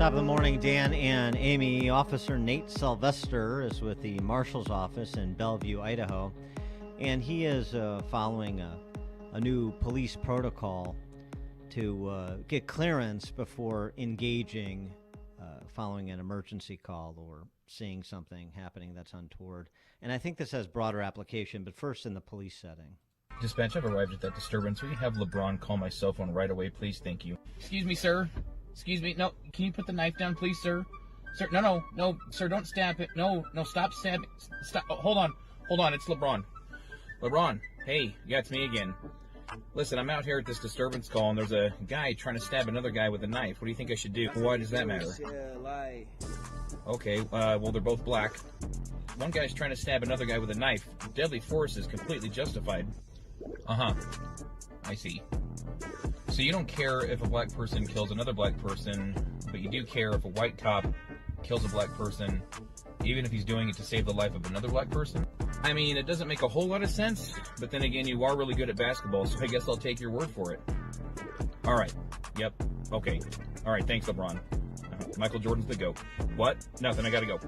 Top of the morning, Dan and Amy. Officer Nate Sylvester is with the Marshal's Office in Bellevue, Idaho, and he is following a new police protocol to get clearance before engaging following an emergency call or seeing something happening that's untoward. And I think this has broader application, but first in the police setting. Dispatch, I've arrived at that disturbance. Will you have LeBron call my cell phone right away, please? Thank you. Excuse me, sir. Excuse me. No, can you put the knife down, please, sir? Sir, no, sir, don't stab it. No, stop stabbing. Stop. Oh, hold on. It's LeBron. LeBron, hey, yeah, it's me again. Listen, I'm out here at this disturbance call, and there's a guy trying to stab another guy with a knife. What do you think I should do? Why does that matter? Okay, well, they're both black. One guy's trying to stab another guy with a knife. Deadly force is completely justified. Uh-huh. I see. So you don't care if a black person kills another black person, but you do care if a white cop kills a black person, even if he's doing it to save the life of another black person? I mean, it doesn't make a whole lot of sense, but then again, you are really good at basketball, so I guess I'll take your word for it. All right. Yep. Okay. All right. Thanks, LeBron. Michael Jordan's the GOAT. What? Nothing. I gotta go.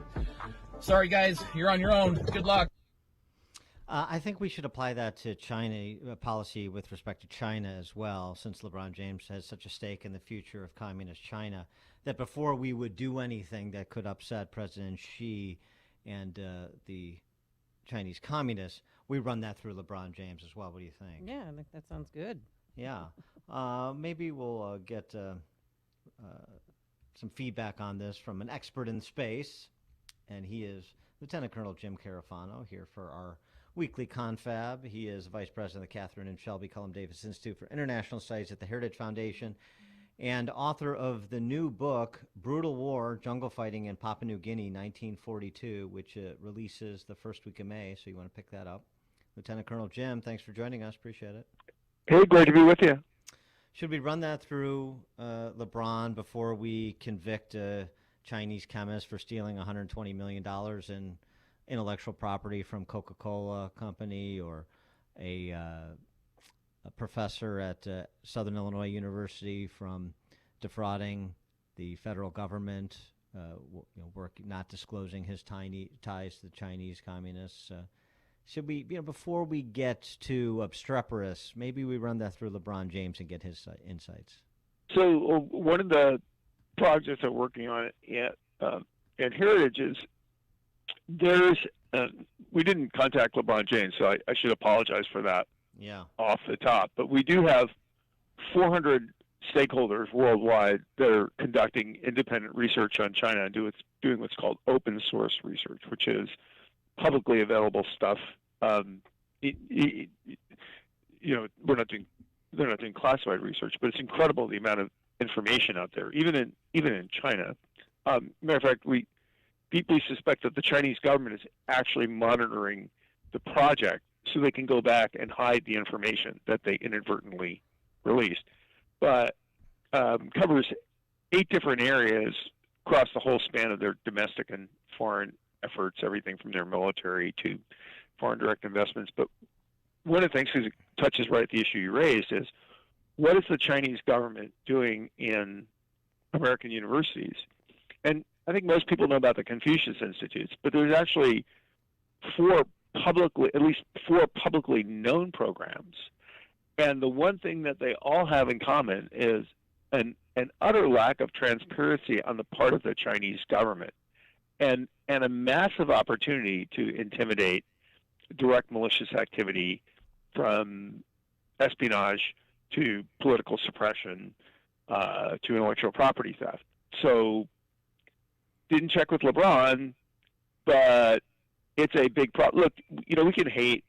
Sorry, guys. You're on your own. Good luck. I think we should apply that to China policy with respect to China as well, since LeBron James has such a stake in the future of communist China, that before we would do anything that could upset President Xi and the Chinese communists, we run that through LeBron James as well. What do you think? Yeah, I think that sounds good. Yeah. Maybe we'll get some feedback on this from an expert in space, and he is Lieutenant Colonel Jim Carafano here for our weekly confab. He is Vice President of the Catherine and Shelby Cullum Davis Institute for International Studies at the Heritage Foundation and author of the new book, Brutal War, Jungle Fighting in Papua New Guinea, 1942, which releases the first week of May, so you want to pick that up. Lieutenant Colonel Jim, thanks for joining us. Appreciate it. Hey, great to be with you. Should we run that through LeBron before we convict a Chinese chemist for stealing $120 million in intellectual property from Coca-Cola Company, or a professor at Southern Illinois University from defrauding the federal government, not disclosing his ties to the Chinese communists? Should we, before we get to obstreperous, maybe we run that through LeBron James and get his insights? So one of the projects I'm working on at Heritage is we didn't contact LeBron James, so I should apologize for that. Yeah. Off the top, but we do have 400 stakeholders worldwide that are conducting independent research on China and doing what's called open source research, which is publicly available stuff. They're not doing classified research, but it's incredible the amount of information out there, even in China. Matter of fact, we deeply suspect that the Chinese government is actually monitoring the project so they can go back and hide the information that they inadvertently released. But covers 8 different areas across the whole span of their domestic and foreign efforts, everything from their military to foreign direct investments. But one of the things, because it touches right at the issue you raised, is what is the Chinese government doing in American universities? And I think most people know about the Confucius Institutes, but there's actually at least four publicly known programs. And the one thing that they all have in common is an utter lack of transparency on the part of the Chinese government, and a massive opportunity to intimidate direct malicious activity, from espionage to political suppression to intellectual property theft. So didn't check with LeBron, but it's a big problem. Look, we can hate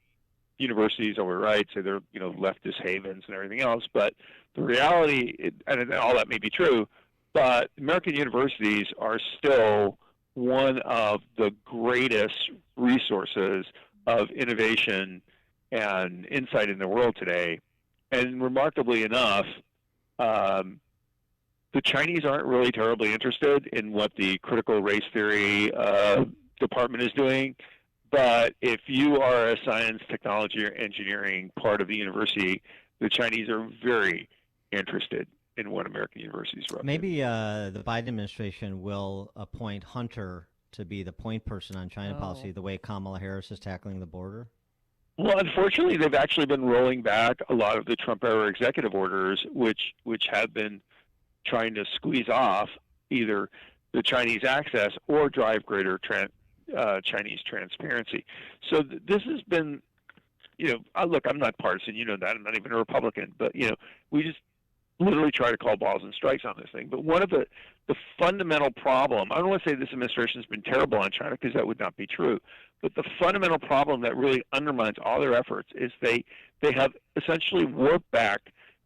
universities over, right? Say they're, leftist havens and everything else, but the reality, and all that may be true, but American universities are still one of the greatest resources of innovation and insight in the world today. And remarkably enough, the Chinese aren't really terribly interested in what the critical race theory department is doing. But if you are a science, technology, or engineering part of the university, the Chinese are very interested in what American universities are up to. Maybe the Biden administration will appoint Hunter to be the point person on China policy, the way Kamala Harris is tackling the border. Well, unfortunately, they've actually been rolling back a lot of the Trump-era executive orders, which have been trying to squeeze off either the Chinese access or drive greater Chinese transparency. So this has been, look, I'm not partisan, you know that, I'm not even a Republican, but, we just literally try to call balls and strikes on this thing. But one of the fundamental problem, I don't want to say this administration has been terrible on China because that would not be true, but the fundamental problem that really undermines all their efforts is they have essentially warped back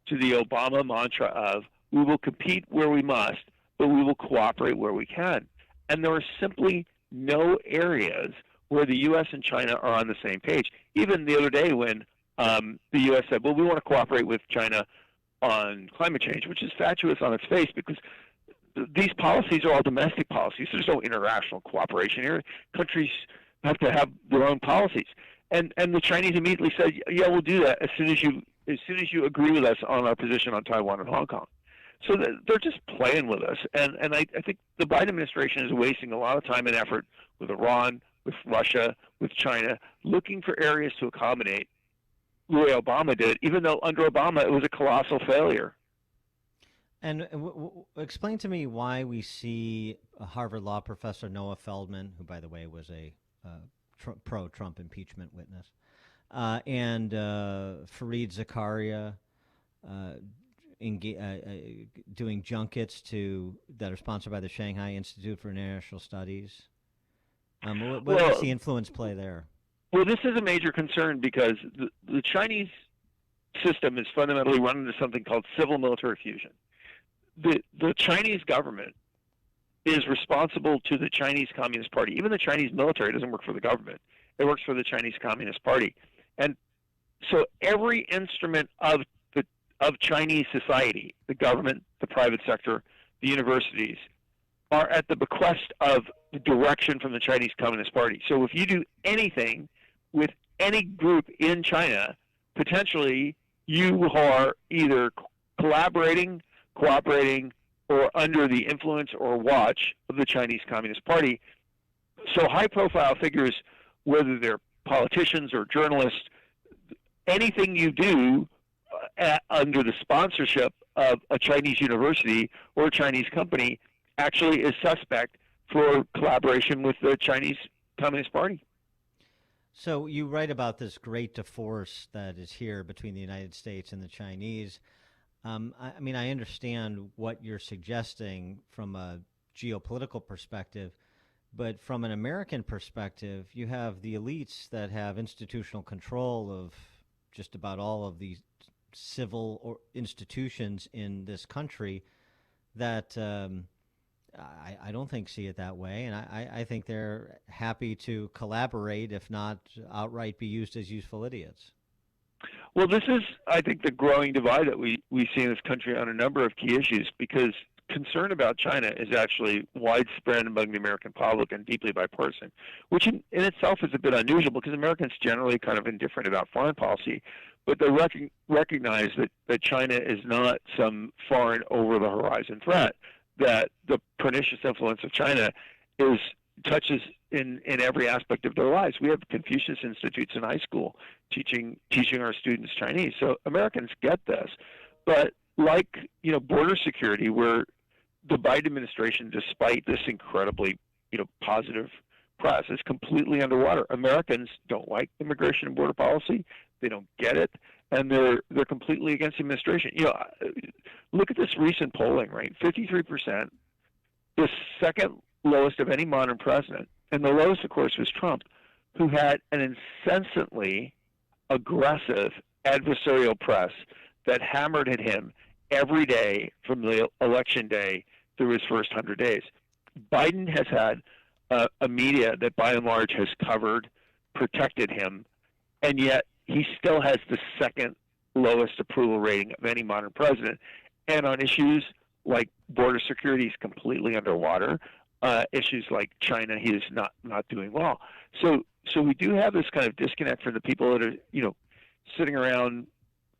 to the Obama mantra of we will compete where we must, but we will cooperate where we can. And there are simply no areas where the U.S. and China are on the same page. Even the other day when the U.S. said, well, we want to cooperate with China on climate change, which is fatuous on its face because these policies are all domestic policies. There's no international cooperation here. Countries have to have their own policies. And the Chinese immediately said, yeah, we'll do that as soon as you agree with us on our position on Taiwan and Hong Kong. So they're just playing with us. And I think the Biden administration is wasting a lot of time and effort with Iran, with Russia, with China, looking for areas to accommodate the way Obama did, even though under Obama it was a colossal failure. And explain to me why we see a Harvard Law professor, Noah Feldman, who, by the way, was a pro-Trump impeachment witness, and Fareed Zakaria doing junkets that are sponsored by the Shanghai Institute for International Studies. What is the influence play there? Well, this is a major concern because the Chinese system is fundamentally run into something called civil-military fusion. The Chinese government is responsible to the Chinese Communist Party. Even the Chinese military doesn't work for the government. It works for the Chinese Communist Party. And so every instrument of Chinese society, the government, the private sector, the universities, are at the bequest of the direction from the Chinese Communist Party. So if you do anything with any group in China, potentially you are either collaborating, cooperating, or under the influence or watch of the Chinese Communist Party. So high-profile figures, whether they're politicians or journalists, anything you do under the sponsorship of a Chinese university or a Chinese company actually is suspect for collaboration with the Chinese Communist Party. So you write about this great divorce that is here between the United States and the Chinese. I mean, I understand what you're suggesting from a geopolitical perspective, but from an American perspective, you have the elites that have institutional control of just about all of these civil institutions in this country that I don't think see it that way, and I think they're happy to collaborate, if not outright be used as useful idiots. Well, this is, I think, the growing divide that we see in this country on a number of key issues, because concern about China is actually widespread among the American public and deeply bipartisan, which in itself is a bit unusual because Americans generally kind of indifferent about foreign policy, but they recognize that China is not some foreign over-the-horizon threat, that the pernicious influence of China touches in every aspect of their lives. We have Confucius Institutes in high school teaching our students Chinese. So Americans get this. But like, border security, where the Biden administration, despite this incredibly, positive press, is completely underwater. Americans don't like immigration and border policy. They don't get it. And they're completely against the administration. Look at this recent polling, right? 53%, the second lowest of any modern president. And the lowest, of course, was Trump, who had an incessantly aggressive adversarial press that hammered at him every day from the election day through his first 100 days. Biden has had a media that, by and large, has covered, protected him, and yet he still has the second lowest approval rating of any modern president. And on issues like border security, he's completely underwater. Issues like China, he is not doing well. So we do have this kind of disconnect for the people that are, sitting around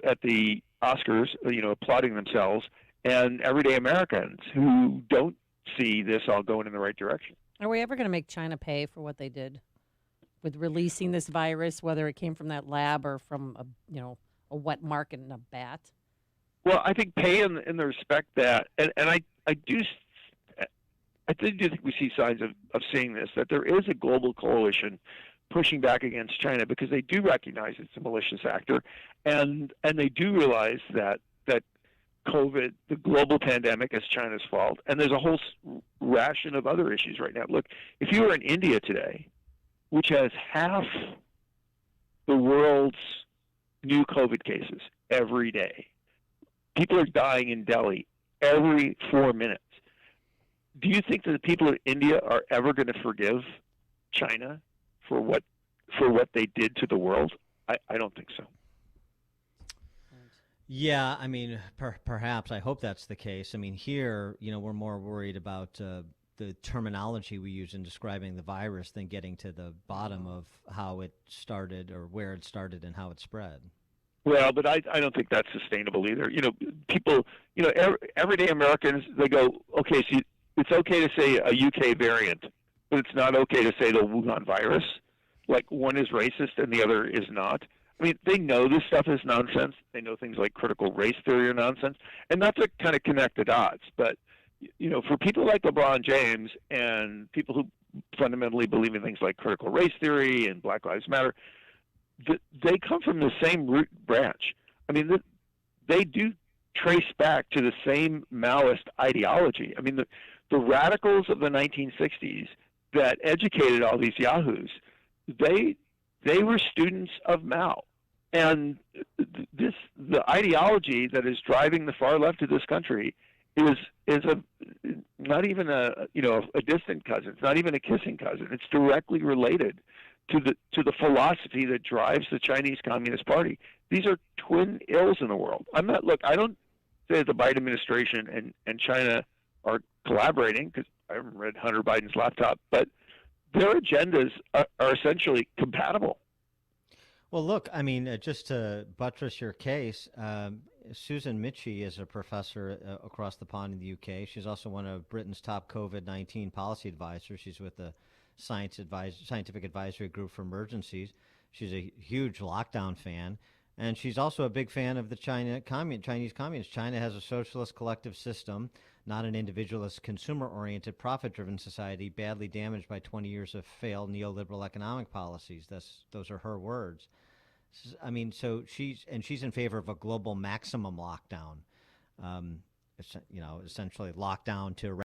at the Oscars, applauding themselves, and everyday Americans who don't see this all going in the right direction. Are we ever going to make China pay for what they did with releasing this virus, whether it came from that lab or from a wet market in a bat? Well, I think pay in the respect that, and I do think we see signs of seeing this, that there is a global coalition pushing back against China because they do recognize it's a malicious actor, and they do realize that COVID, the global pandemic, is China's fault, and there's a whole ration of other issues right now. Look, if you were in India today, which has half the world's new COVID cases every day, people are dying in Delhi every 4 minutes. Do you think that the people of India are ever going to forgive China for what they did to the world? I don't think so. Yeah, I mean, perhaps. I hope that's the case. I mean, here, we're more worried about the terminology we use in describing the virus than getting to the bottom of how it started or where it started and how it spread. Well, but I don't think that's sustainable either. People, everyday Americans, they go, okay, so it's okay to say a UK variant, but it's not okay to say the Wuhan virus. Like one is racist and the other is not. I mean, they know this stuff is nonsense. They know things like critical race theory are nonsense, and not to kind of connect the dots. But for people like LeBron James and people who fundamentally believe in things like critical race theory and Black Lives Matter, they come from the same root branch. I mean, they do trace back to the same Maoist ideology. I mean, the radicals of the 1960s that educated all these yahoos, they were students of Mao. And the ideology that is driving the far left of this country is not even a distant cousin. It's not even a kissing cousin. It's directly related to the philosophy that drives the Chinese Communist Party. These are twin ills in the world. I don't say that the Biden administration and China are collaborating, because I haven't read Hunter Biden's laptop, but their agendas are essentially compatible. Well, look, I mean, just to buttress your case, Susan Michie is a professor across the pond in the UK. She's also one of Britain's top COVID-19 policy advisors. She's with the Scientific Advisory Group for Emergencies. She's a huge lockdown fan. And she's also a big fan of the Chinese communists. China has a socialist collective system, not an individualist, consumer-oriented, profit-driven society, badly damaged by 20 years of failed neoliberal economic policies. Those are her words. I mean, so she's in favor of a global maximum lockdown, essentially lockdown to